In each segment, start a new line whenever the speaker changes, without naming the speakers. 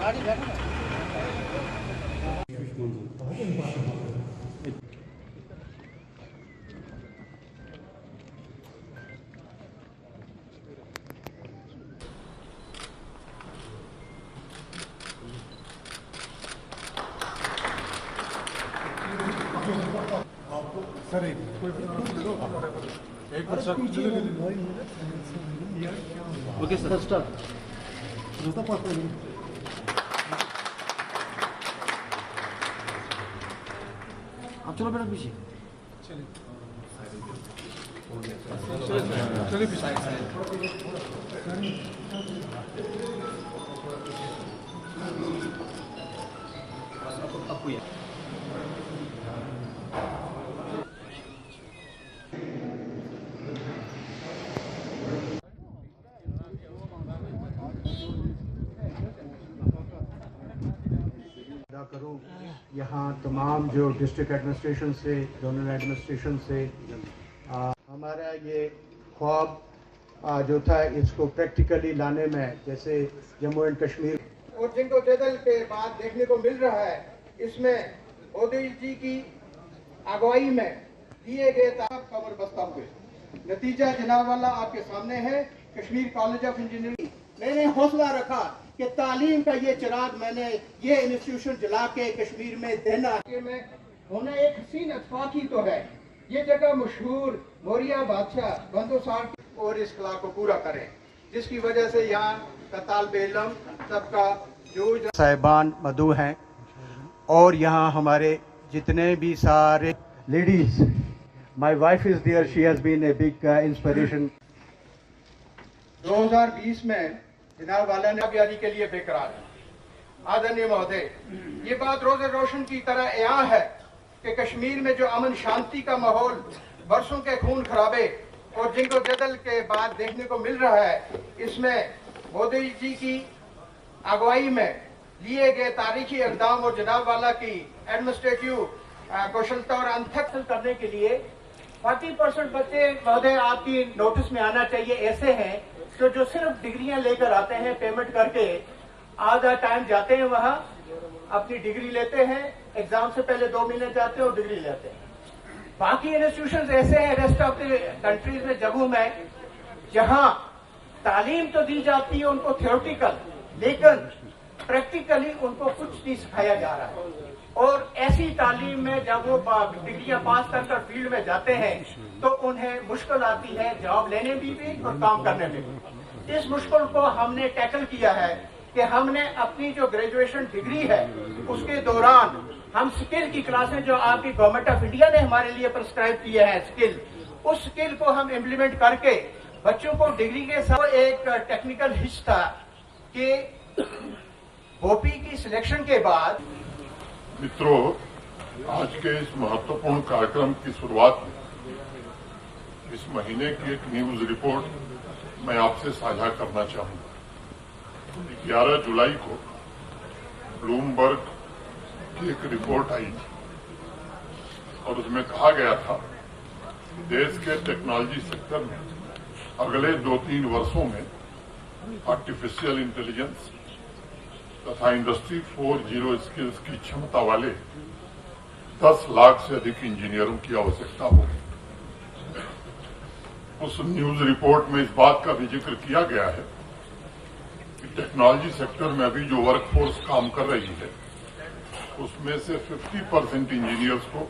Sir एक okay sir start आप चलो बेटा पीछे चलिए आपको
करूं यहाँ तमाम जो डिस्ट्रिक्ट एडमिनिस्ट्रेशन से जोनल एडमिनिस्ट्रेशन से हमारा ये ख्वाब जो था इसको प्रैक्टिकली लाने में जैसे जम्मू एंड कश्मीर
और जिनको जदल के बाद देखने को मिल रहा है इसमें मोदी जी की अगुवाई में दिए गए कमर बस्ता हुए नतीजा जनाब वाला आपके सामने है। कश्मीर कॉलेज ऑफ इंजीनियरिंग मैंने हौसला रखा कि तालीम का ये चिराग मैंने ये इंस्टीट्यूशन जला के कश्मीर में देना में होना एक हसीन अतफाक ही तो है। ये जगह मशहूर मौर्य बादशाह बंदोसार और इस कला को पूरा करें जिसकी वजह से यहाँ का तालिबे इल्म सबका जो
साहिबान मधु हैं और यहाँ हमारे जितने भी सारे ladies my wife is there she has been a big inspiration.
2020 में जनाब वाला ने कामयाबी के लिए बेकरार आदरणीय महोदय ये बात रोज़ रोशन की तरह यहाँ है कि कश्मीर में जो अमन शांति का माहौल बरसों के खून खराबे और जिनको जदल के बाद देखने को मिल रहा है इसमें मोदी जी की अगुवाई में लिए गए तारीखी इकदाम और जनाब वाला की एडमिनिस्ट्रेटिव कौशलता और अंथक करने के लिए 40% बच्चे महोदय आपकी नोटिस में आना चाहिए ऐसे हैं तो जो सिर्फ डिग्रियां लेकर आते हैं पेमेंट करके आधा टाइम जाते हैं वहां अपनी डिग्री लेते हैं एग्जाम से पहले 2 महीने जाते हैं और डिग्री लेते हैं। बाकी इंस्टीट्यूशन ऐसे हैं रेस्ट ऑफ द कंट्रीज में जगहों में जहां तालीम तो दी जाती है उनको थियोरटिकल लेकिन प्रैक्टिकली उनको कुछ नहीं सिखाया जा रहा है और ऐसी तालीम में जब वो डिग्रियां पास कर फील्ड में जाते हैं तो उन्हें मुश्किल आती है जॉब लेने में भी और काम करने में भी। इस मुश्किल को हमने टैकल किया है कि हमने अपनी जो ग्रेजुएशन डिग्री है उसके दौरान हम स्किल की क्लासें जो आपकी गवर्नमेंट ऑफ इंडिया ने हमारे लिए प्रिस्क्राइब किए हैं स्किल उस स्किल को हम इम्प्लीमेंट करके बच्चों को डिग्री के साथ एक टेक्निकल हिस्सा था कि ओपी की सिलेक्शन के बाद
मित्रों आज के इस महत्वपूर्ण कार्यक्रम की शुरुआत में इस महीने की एक न्यूज रिपोर्ट मैं आपसे साझा करना चाहूंगा। 11 जुलाई को ब्लूमबर्ग की एक रिपोर्ट आई थी और उसमें कहा गया था कि देश के टेक्नोलॉजी सेक्टर में अगले 2-3 वर्षों में आर्टिफिशियल इंटेलिजेंस तथा इंडस्ट्री 4.0 स्किल्स की क्षमता वाले 10 लाख से अधिक इंजीनियरों की आवश्यकता होगी। उस न्यूज रिपोर्ट में इस बात का भी जिक्र किया गया है कि टेक्नोलॉजी सेक्टर में अभी जो वर्कफोर्स काम कर रही है उसमें से 50% इंजीनियर्स को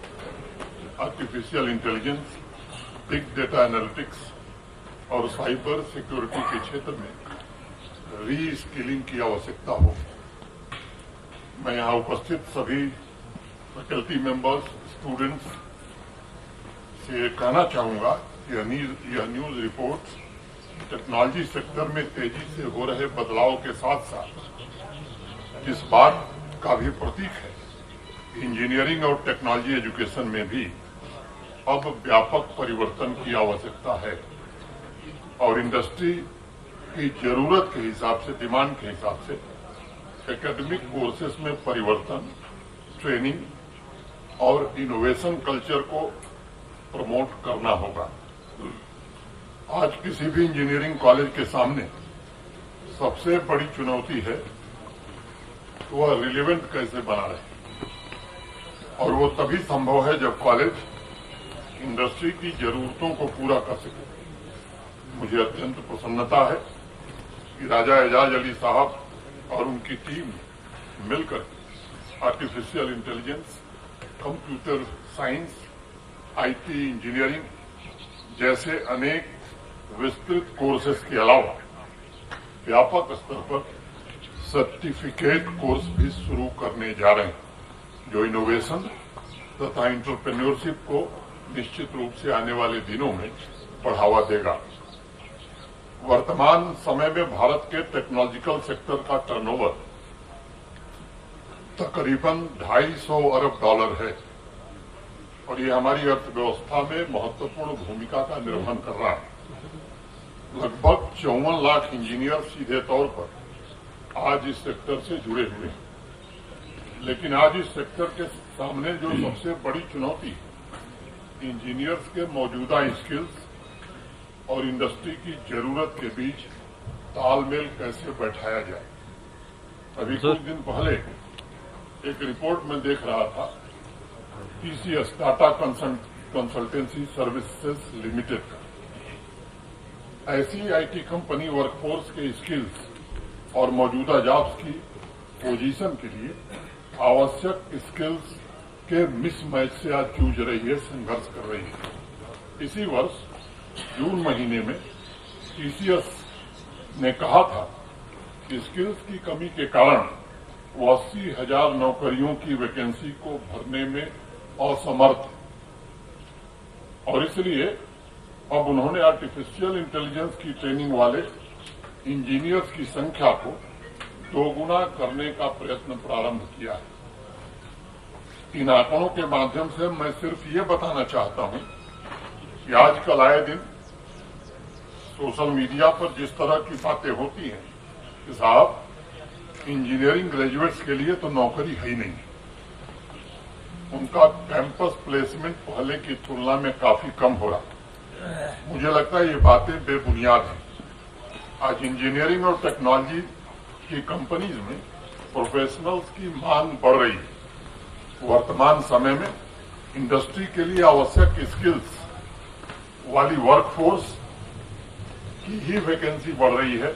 artificial intelligence, big data analytics और साइबर सिक्योरिटी के क्षेत्र में री स्किलिंग की आवश्यकता होगी। मैं यहाँ उपस्थित सभी फैकल्टी मेंबर्स, स्टूडेंट्स से कहना चाहूंगा कि यह न्यूज रिपोर्ट टेक्नोलॉजी सेक्टर में तेजी से हो रहे बदलाव के साथ साथ इस बात का भी प्रतीक है कि इंजीनियरिंग और टेक्नोलॉजी एजुकेशन में भी अब व्यापक परिवर्तन की आवश्यकता है और इंडस्ट्री की जरूरत के हिसाब से, डिमांड के हिसाब से एकेडमिक कोर्सेज में परिवर्तन, ट्रेनिंग और इनोवेशन कल्चर को प्रमोट करना होगा। आज किसी भी इंजीनियरिंग कॉलेज के सामने सबसे बड़ी चुनौती है तो वह रिलेवेंट कैसे बना रहे, और वो तभी संभव है जब कॉलेज इंडस्ट्री की जरूरतों को पूरा कर सके। मुझे अत्यंत प्रसन्नता है कि राजा एजाज अली साहब और उनकी टीम मिलकर artificial intelligence, computer science, IT engineering जैसे अनेक विस्तृत कोर्सेज के अलावा व्यापक स्तर पर सर्टिफिकेट कोर्स भी शुरू करने जा रहे हैं, जो इनोवेशन तथा एंटरप्रेन्योरशिप को निश्चित रूप से आने वाले दिनों में बढ़ावा देगा। वर्तमान समय में भारत के टेक्नोलॉजिकल सेक्टर का टर्नओवर तकरीबन $250 अरब है और ये हमारी अर्थव्यवस्था में महत्वपूर्ण भूमिका का निर्वहन कर रहा है। लगभग 54 लाख इंजीनियर सीधे तौर पर आज इस सेक्टर से जुड़े हुए हैं, लेकिन आज इस सेक्टर के सामने जो सबसे बड़ी चुनौती है, इंजीनियर्स के मौजूदा स्किल्स और इंडस्ट्री की जरूरत के बीच तालमेल कैसे बैठाया जाए। अभी कुछ दिन पहले एक रिपोर्ट में देख रहा था, TCS Tata consultancy services limited का, ऐसी आईटी कंपनी वर्कफोर्स के स्किल्स और मौजूदा जॉब्स की पोजीशन के लिए आवश्यक स्किल्स के मिसमैच से आज जूझ रही है, संघर्ष कर रही है। इसी वर्ष जून महीने में TCS ने कहा था कि स्किल्स की कमी के कारण वो 80,000 नौकरियों की वैकेंसी को भरने में असमर्थ है, और इसलिए अब उन्होंने आर्टिफिशियल इंटेलिजेंस की ट्रेनिंग वाले इंजीनियर्स की संख्या को 2 गुना करने का प्रयत्न प्रारंभ किया है। इन आंकड़ों के माध्यम से मैं सिर्फ ये बताना चाहता हूं कि आजकल आए दिन सोशल मीडिया पर जिस तरह की बातें होती हैं कि साहब इंजीनियरिंग ग्रेजुएट्स के लिए तो नौकरी है ही नहीं, उनका कैंपस प्लेसमेंट पहले की तुलना में काफी कम हो रहा। मुझे लगता है ये बातें बेबुनियाद हैं। आज इंजीनियरिंग और टेक्नोलॉजी की कंपनीज में प्रोफेशनल्स की मांग बढ़ रही है। वर्तमान समय में इंडस्ट्री के लिए आवश्यक स्किल्स वाली वर्कफोर्स की ही वैकेंसी बढ़ रही है,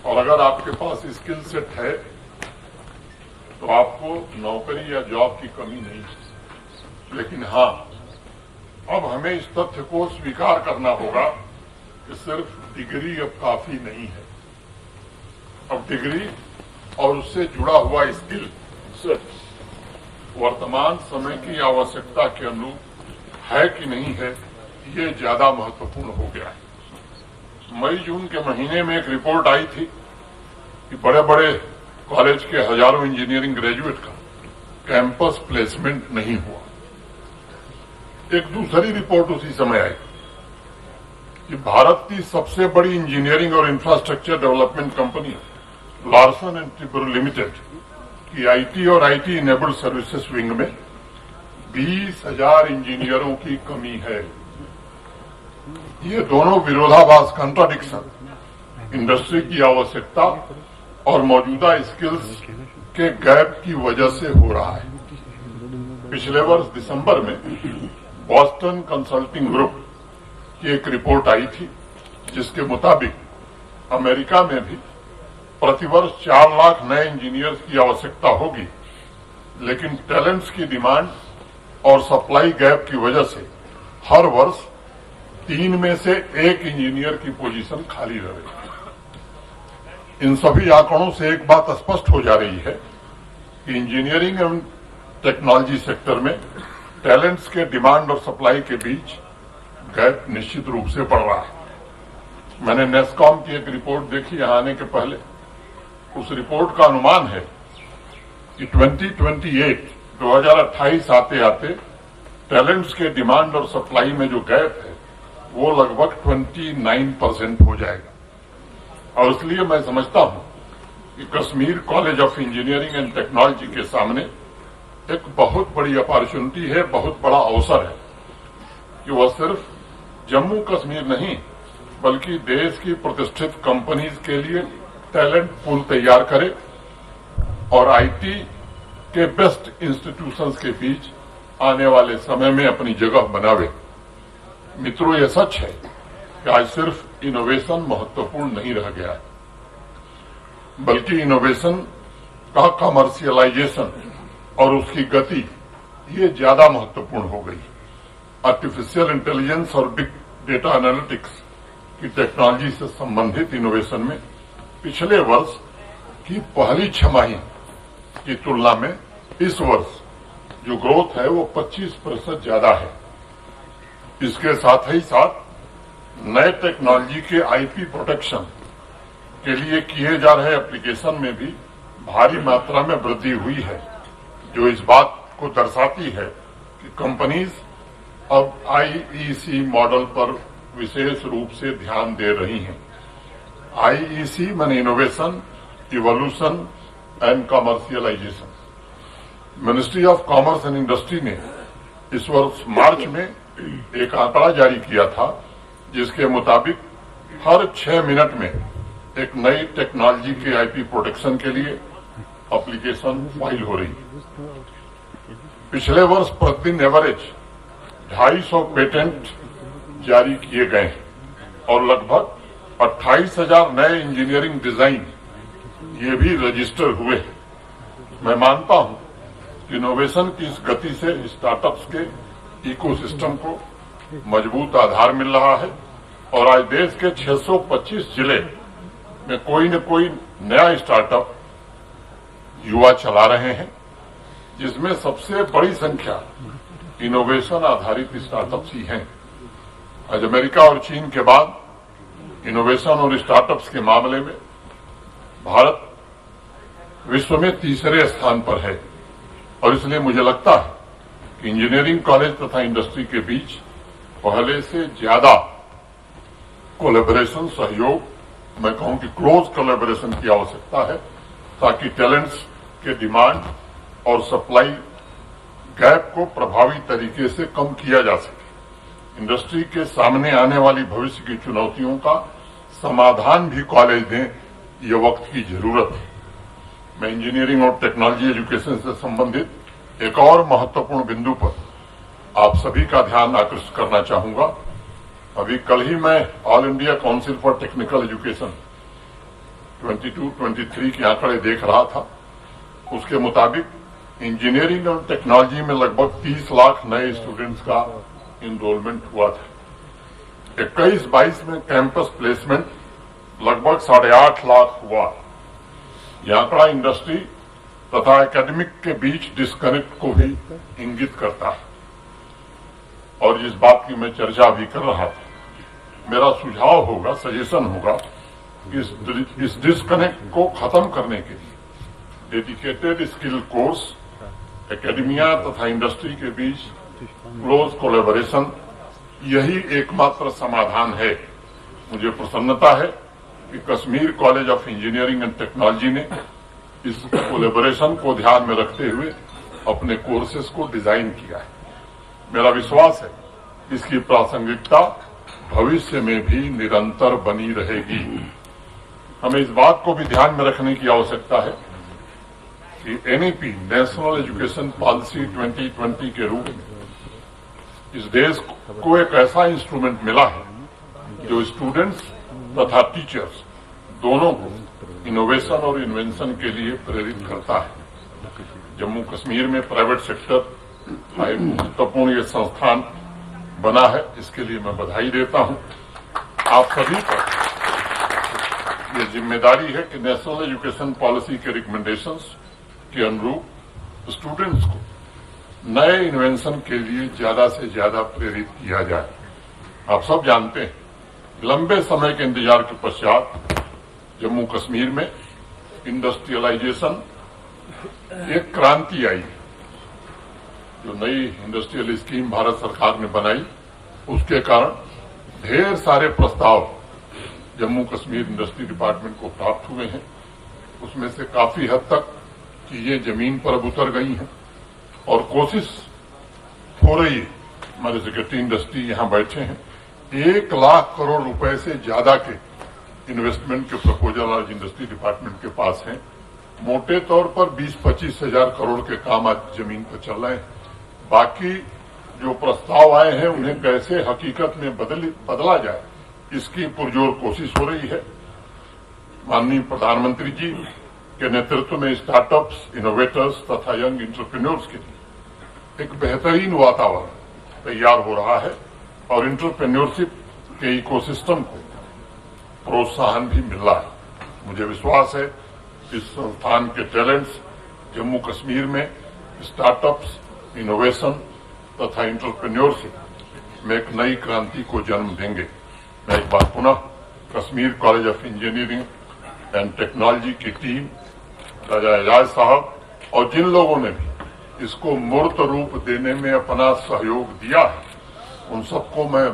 और अगर आपके पास स्किल सेट है तो आपको नौकरी या जॉब की कमी नहीं है। लेकिन हाँ, अब हमें इस तथ्य को स्वीकार करना होगा कि सिर्फ डिग्री अब काफी नहीं है। अब डिग्री और उससे जुड़ा हुआ स्किल सेट वर्तमान समय की आवश्यकता के अनुरूप है कि नहीं है, ये ज्यादा महत्वपूर्ण हो गया है। मई जून के महीने में एक रिपोर्ट आई थी कि बड़े बड़े कॉलेज के हजारों इंजीनियरिंग ग्रेजुएट का कैंपस प्लेसमेंट नहीं हुआ। एक दूसरी रिपोर्ट उसी समय आई कि भारत की सबसे बड़ी इंजीनियरिंग और infrastructure development company Larsen and Toubro limited की आईटी और आईटी इनेबल्ड सर्विसेज विंग में 20,000 इंजीनियरों की कमी है। ये दोनों विरोधाभास, कॉन्ट्राडिक्शन इंडस्ट्री की आवश्यकता और मौजूदा स्किल्स के गैप की वजह से हो रहा है। पिछले वर्ष दिसंबर में बॉस्टन कंसल्टिंग ग्रुप की एक रिपोर्ट आई थी, जिसके मुताबिक अमेरिका में भी प्रतिवर्ष 4 लाख नए इंजीनियर्स की आवश्यकता होगी, लेकिन टैलेंट्स की डिमांड और सप्लाई गैप की वजह से हर वर्ष 3 में से 1 इंजीनियर की पोजीशन खाली रह रही है। इन सभी आंकड़ों से एक बात स्पष्ट हो जा रही है कि इंजीनियरिंग एवं टेक्नोलॉजी सेक्टर में टैलेंट्स के डिमांड और सप्लाई के बीच गैप निश्चित रूप से बढ़ रहा है। मैंने नेस्कॉम की एक रिपोर्ट देखी यहां आने के पहले। उस रिपोर्ट का अनुमान है कि 2028 आते आते टैलेंट्स के डिमांड और सप्लाई में जो गैप है वो लगभग 29% हो जाएगा। और इसलिए मैं समझता हूं कि Kashmir college of engineering and technology के सामने एक बहुत बड़ी अपॉर्चुनिटी है, बहुत बड़ा अवसर है कि वह सिर्फ जम्मू कश्मीर नहीं बल्कि देश की प्रतिष्ठित कंपनीज के लिए टैलेंट पूल तैयार करे और आईटी के बेस्ट इंस्टीट्यूशंस के बीच आने वाले समय में अपनी जगह बनावे। मित्रों, यह सच है कि आज सिर्फ इनोवेशन महत्वपूर्ण नहीं रह गया है, बल्कि इनोवेशन का कमर्शियलाइजेशन और उसकी गति ये ज्यादा महत्वपूर्ण हो गई। आर्टिफिशियल इंटेलिजेंस और बिग डेटा एनालिटिक्स की टेक्नोलॉजी से संबंधित इनोवेशन में पिछले वर्ष की पहली छमाही की तुलना में इस वर्ष जो ग्रोथ है वो 25% ज्यादा है। इसके साथ ही साथ नए टेक्नोलॉजी के आईपी प्रोटेक्शन के लिए किए जा रहे एप्लीकेशन में भी भारी मात्रा में वृद्धि हुई है, जो इस बात को दर्शाती है कि कंपनीज अब आईईसी मॉडल पर विशेष रूप से ध्यान दे रही हैं। आईईसी माने innovation, evolution and commercialisation. Ministry of commerce and industry ने इस वर्ष मार्च में एक आंकड़ा जारी किया था, जिसके मुताबिक हर 6 मिनट में एक नई टेक्नोलॉजी के आईपी प्रोटेक्शन के लिए एप्लीकेशन फाइल हो रही है। पिछले वर्ष प्रतिदिन एवरेज 250 पेटेंट जारी किए गए हैं और लगभग 28,000 नए इंजीनियरिंग डिजाइन ये भी रजिस्टर हुए हैं। मैं मानता हूं कि इनोवेशन की इस गति से स्टार्टअप्स के इकोसिस्टम को मजबूत आधार मिल रहा है और आज देश के 625 जिले में कोई न कोई नया स्टार्टअप युवा चला रहे हैं, जिसमें सबसे बड़ी संख्या इनोवेशन आधारित स्टार्टअप्स ही हैं। आज अमेरिका और चीन के बाद इनोवेशन और स्टार्टअप्स के मामले में भारत विश्व में तीसरे स्थान पर है और इसलिए मुझे लगता है कि इंजीनियरिंग कॉलेज तथा इंडस्ट्री के बीच पहले से ज्यादा कोलैबोरेशन, सहयोग, मैं कहूं कि क्लोज कोलैबोरेशन की आवश्यकता है, ताकि टैलेंट्स के डिमांड और सप्लाई गैप को प्रभावी तरीके से कम किया जा सके। इंडस्ट्री के सामने आने वाली भविष्य की चुनौतियों का समाधान भी कॉलेज दें, ये वक्त की जरूरत है। मैं इंजीनियरिंग और टेक्नोलॉजी एजुकेशन से संबंधित एक और महत्वपूर्ण बिंदु पर आप सभी का ध्यान आकर्षित करना चाहूंगा। अभी कल ही मैं all India council for technical education 22-23 के आंकड़े देख रहा था। उसके मुताबिक इंजीनियरिंग और टेक्नोलॉजी में लगभग 30 लाख नए स्टूडेंट्स का इनरोलमेंट हुआ था। 21-22 में कैंपस प्लेसमेंट लगभग 8.5 लाख हुआ। यह आंकड़ा इंडस्ट्री तथा एकेडमिक के बीच डिस्कनेक्ट को भी इंगित करता है और जिस बात की मैं चर्चा भी कर रहा था, मेरा सुझाव होगा, सजेशन होगा कि इस डिस्कनेक्ट को खत्म करने के लिए डेडिकेटेड स्किल कोर्स, एकेडमिया तथा इंडस्ट्री के बीच क्लोज कोलैबोरेशन यही एकमात्र समाधान है। मुझे प्रसन्नता है कि Kashmir college of engineering and technology ने इस कोलैबोरेशन को ध्यान में रखते हुए अपने कोर्सेज को डिजाइन किया है। मेरा विश्वास है इसकी प्रासंगिकता भविष्य में भी निरंतर बनी रहेगी। हमें इस बात को भी ध्यान में रखने की आवश्यकता है कि एनईपी, नेशनल एजुकेशन पॉलिसी 2020 के रूप में इस देश को एक ऐसा इंस्ट्रूमेंट मिला है जो स्टूडेंट्स तथा टीचर्स दोनों को इनोवेशन और इन्वेंशन के लिए प्रेरित करता है। जम्मू कश्मीर में प्राइवेट सेक्टर एक महत्वपूर्ण ये संस्थान बना है, इसके लिए मैं बधाई देता हूं। आप सभी पर ये जिम्मेदारी है कि नेशनल एजुकेशन पॉलिसी के रिकमेंडेशंस के अनुरूप स्टूडेंट्स को नए इन्वेंशन के लिए ज्यादा से ज्यादा प्रेरित किया जाए। आप सब जानते हैं, लंबे समय के इंतजार के पश्चात जम्मू कश्मीर में इंडस्ट्रियलाइजेशन एक क्रांति आई। जो नई इंडस्ट्रियल स्कीम भारत सरकार ने बनाई, उसके कारण ढेर सारे प्रस्ताव जम्मू कश्मीर इंडस्ट्री डिपार्टमेंट को प्राप्त हुए हैं। उसमें से काफी हद तक चीजें जमीन पर अब उतर गई हैं और कोशिश हो रही है। हमारे सेक्रेटरी इंडस्ट्री यहां बैठे हैं, 1 लाख करोड़ रुपए से ज्यादा के इन्वेस्टमेंट के प्रपोजल आज इंडस्ट्री डिपार्टमेंट के पास हैं मोटे तौर पर 20-25 हजार करोड़ के काम आज जमीन पर चल रहे हैं। बाकी जो प्रस्ताव आए हैं उन्हें कैसे हकीकत में बदला जाए, इसकी पुरजोर कोशिश हो रही है। माननीय प्रधानमंत्री जी के नेतृत्व में स्टार्टअप्स, इनोवेटर्स तथा यंग एंटरप्रेन्योर्स के लिए एक बेहतरीन वातावरण तैयार हो रहा है और एंटरप्रेन्योरशिप के इकोसिस्टम को प्रोत्साहन भी मिल रहा है। मुझे विश्वास है इस संस्थान के टैलेंट्स जम्मू कश्मीर में स्टार्टअप्स, इनोवेशन तथा एंटरप्रेन्योरशिप में एक नई क्रांति को जन्म देंगे। मैं एक बार पुनः Kashmir college of engineering and technology की टीम, राजा एजाज साहब और जिन लोगों ने भी इसको मूर्त रूप देने में अपना सहयोग दिया है, उन सबको मैं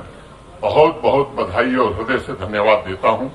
बहुत बहुत बधाई और हृदय से धन्यवाद देता हूं।